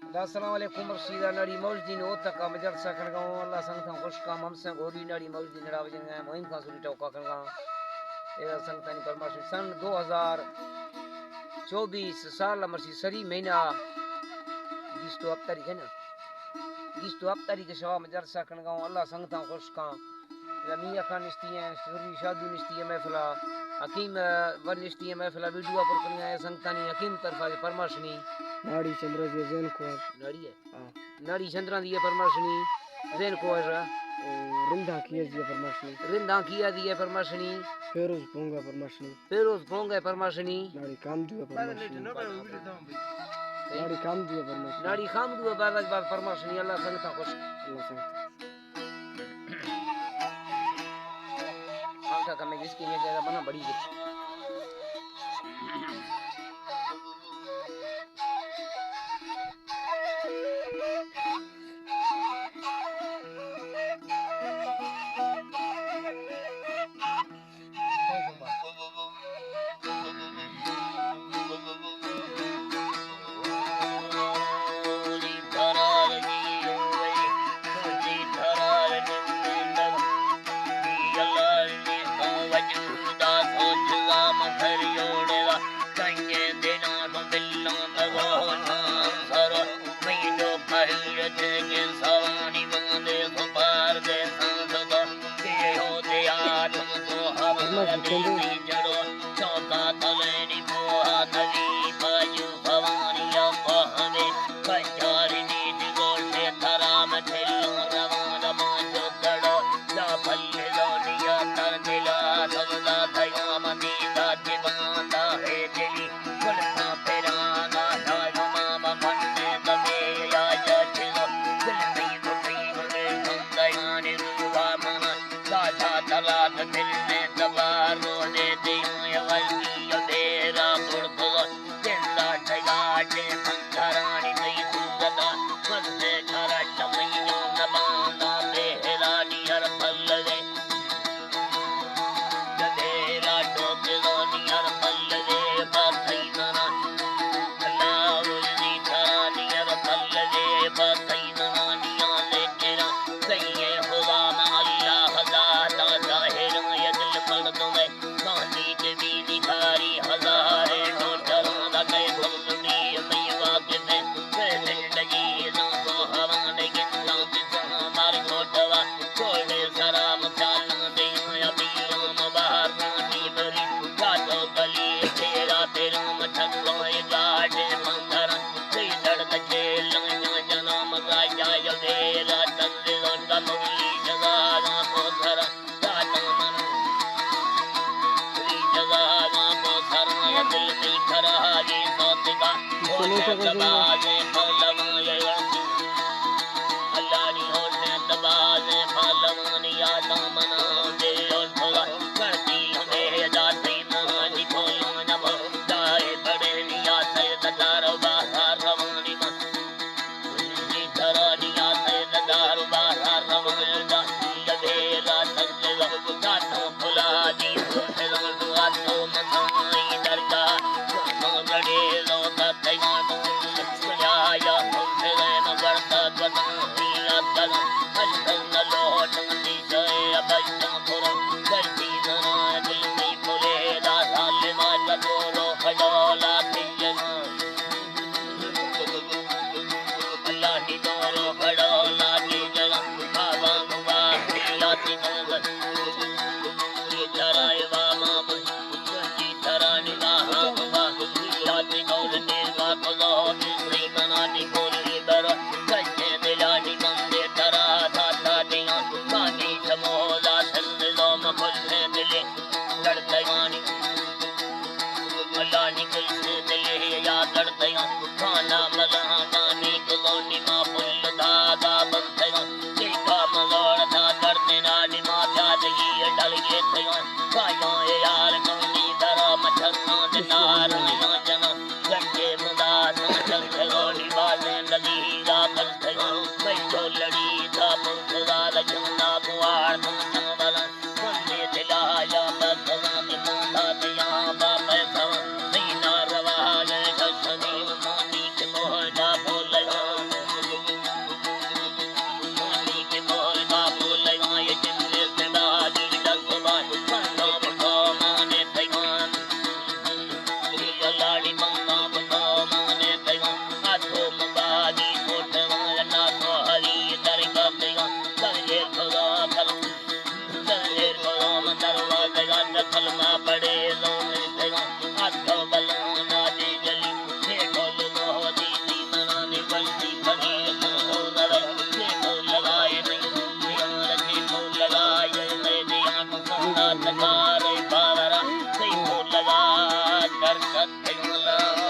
अस्सलाम वालेकुम रशीदा नाड़ी मौजदीन ओ तक मजर सकन गांव अल्लाह संग था खुश काम हम संग गोरी नाड़ी मौजदीन नड़ा वजन गए मोहिम खान सुरी टोका कर गांव ए संग तनी परमाश सन 2024 साल मरसी सरी महीना 20 तो अब तारीख है ना 20 तो अब तारीख शवा मजर सकन गांव अल्लाह संग था खुश काम रमिया खान निस्ती है सुरी शादी निस्ती है महफिला हकीम वन निस्ती है महफिला वीडियो पर करनी है संग तनी हकीम तरफा परमाशनी नाड़ी चंद्र जी जैन को नाड़ी है हाँ नाड़ी चंद्रा दी है परमाशनी जैन को है रिंदा किया जी परमाशनी रिंदा किया दी है परमाशनी फेरोज पोंगा परमाशनी फेरोज पोंगा परमाशनी नाड़ी काम दिया परमाशनी नाड़ी काम दिया परमाशनी नाड़ी खाम दुआ बाद परमाशनी अल्लाह संग था खुश अल्लाह संग आंखा कमे जिसकी ये जगह बना बड़ी है कलमा पढ़